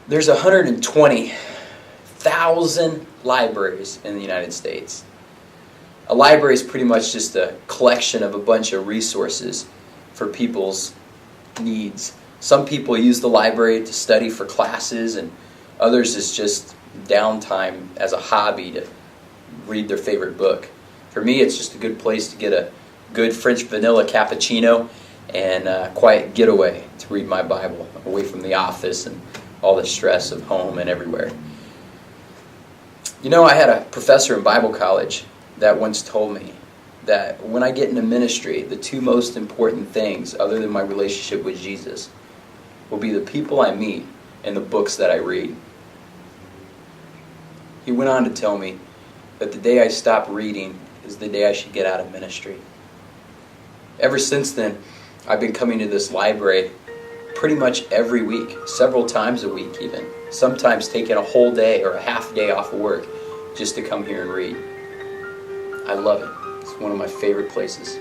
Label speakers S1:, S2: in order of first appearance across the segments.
S1: There's 120,000 libraries in the United States. A library is pretty much just a collection of a bunch of resources for people's needs. Some people use the library to study for classes, and others is just downtime as a hobby to read their favorite book. For me, it's just a good place to get a good French vanilla cappuccino and a quiet getaway to read my Bible away from the office and all the stress of home and everywhere. You know, I had a professor in Bible college that once told me that when I get into ministry, the two most important things, other than my relationship with Jesus, will be the people I meet and the books that I read. He went on to tell me that the day I stop reading is the day I should get out of ministry. Ever since then, I've been coming to this library pretty much every week, several times a week even. Sometimes taking a whole day or a half day off of work just to come here and read. I love it. It's one of my favorite places.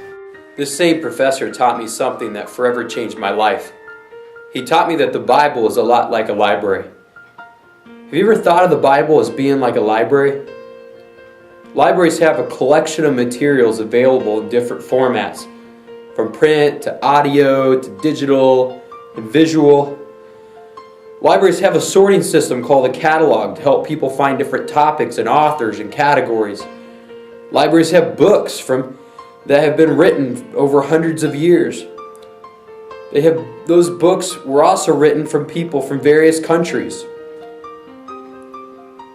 S2: This same professor taught me something that forever changed my life. He taught me that the Bible is a lot like a library. Have you ever thought of the Bible as being like a library? Libraries have a collection of materials available in different formats, from print to audio to digital and visual. Libraries have a sorting system called a catalog to help people find different topics and authors and categories. Libraries have books that have been written over hundreds of years. Those books were also written from people from various countries,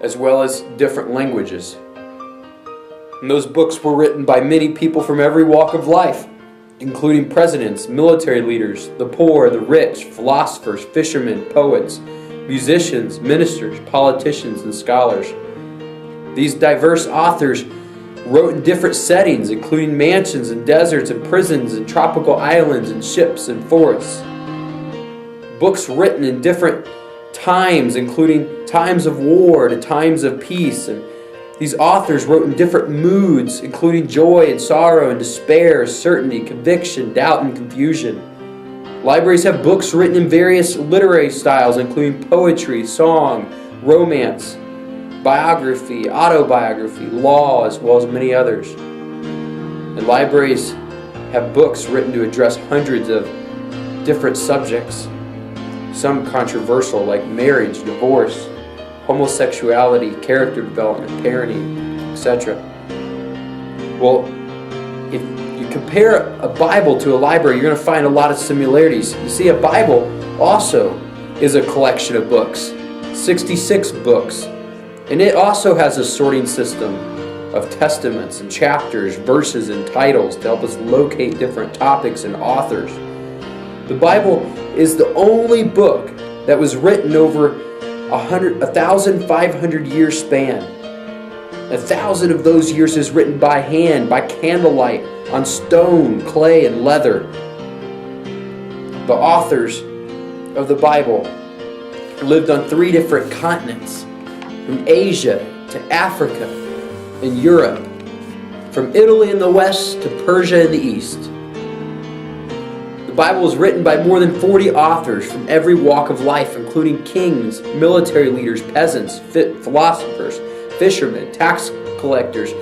S2: as well as different languages. And those books were written by many people from every walk of life, including presidents, military leaders, the poor, the rich, philosophers, fishermen, poets, musicians, ministers, politicians, and scholars. These diverse authors wrote in different settings, including mansions and deserts and prisons and tropical islands and ships and forests. Books written in different times, including times of war to times of peace, and these authors wrote in different moods, including joy and sorrow and despair, certainty, conviction, doubt, and confusion. Libraries have books written in various literary styles, including poetry, song, romance, biography, autobiography, law, as well as many others. And libraries have books written to address hundreds of different subjects, some controversial like marriage, divorce, homosexuality, character development, parenting, etc. Well, if you compare a Bible to a library, you're going to find a lot of similarities. You see, a Bible also is a collection of books, 66 books, and it also has a sorting system of testaments and chapters, verses, and titles to help us locate different topics and authors. The Bible is the only book that was written over 1,500 year span. 1,000 of those years is written by hand, by candlelight, on stone, clay, and leather. The authors of the Bible lived on 3 different continents, from Asia to Africa and Europe, from Italy in the west to Persia in the east. The Bible was written by more than 40 authors from every walk of life, including kings, military leaders, peasants, philosophers, fishermen, tax collectors,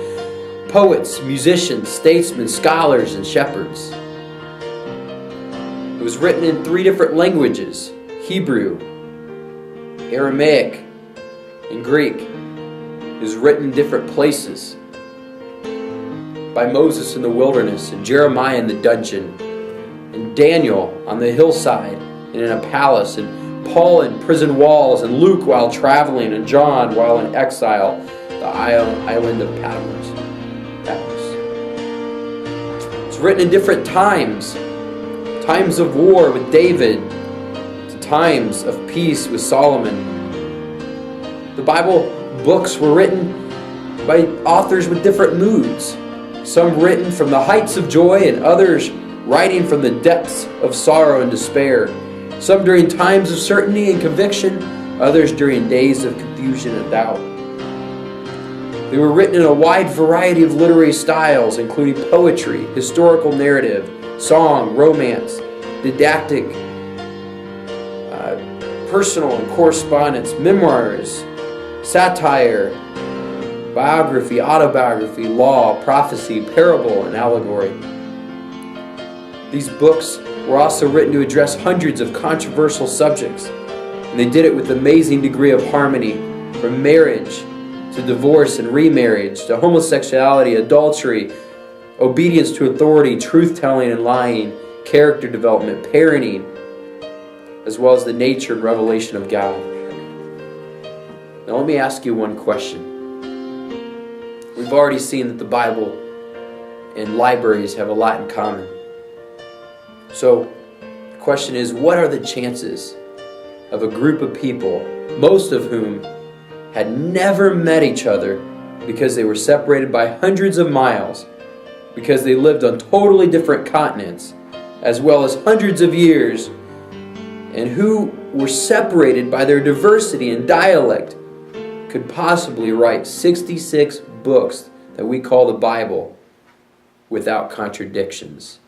S2: poets, musicians, statesmen, scholars, and shepherds. It was written in 3 different languages: Hebrew, Aramaic, and Greek. It was written in different places by Moses in the wilderness, and Jeremiah in the dungeon, and Daniel on the hillside and in a palace, and Paul in prison walls, and Luke while traveling, and John while in exile, the island of Patmos. It's written in different times of war with David, to times of peace with Solomon. The Bible books were written by authors with different moods, some written from the heights of joy and others writing from the depths of sorrow and despair, some during times of certainty and conviction, others during days of confusion and doubt. They were written in a wide variety of literary styles, including poetry, historical narrative, song, romance, didactic, personal and correspondence, memoirs, satire, biography, autobiography, law, prophecy, parable, and allegory. These books were also written to address hundreds of controversial subjects, and they did it with an amazing degree of harmony, from marriage to divorce and remarriage, to homosexuality, adultery, obedience to authority, truth-telling and lying, character development, parenting, as well as the nature and revelation of God. Now let me ask you one question. We've already seen that the Bible and libraries have a lot in common. So the question is, what are the chances of a group of people, most of whom had never met each other because they were separated by hundreds of miles, because they lived on totally different continents, as well as hundreds of years, and who were separated by their diversity and dialect, could possibly write 66 books that we call the Bible without contradictions?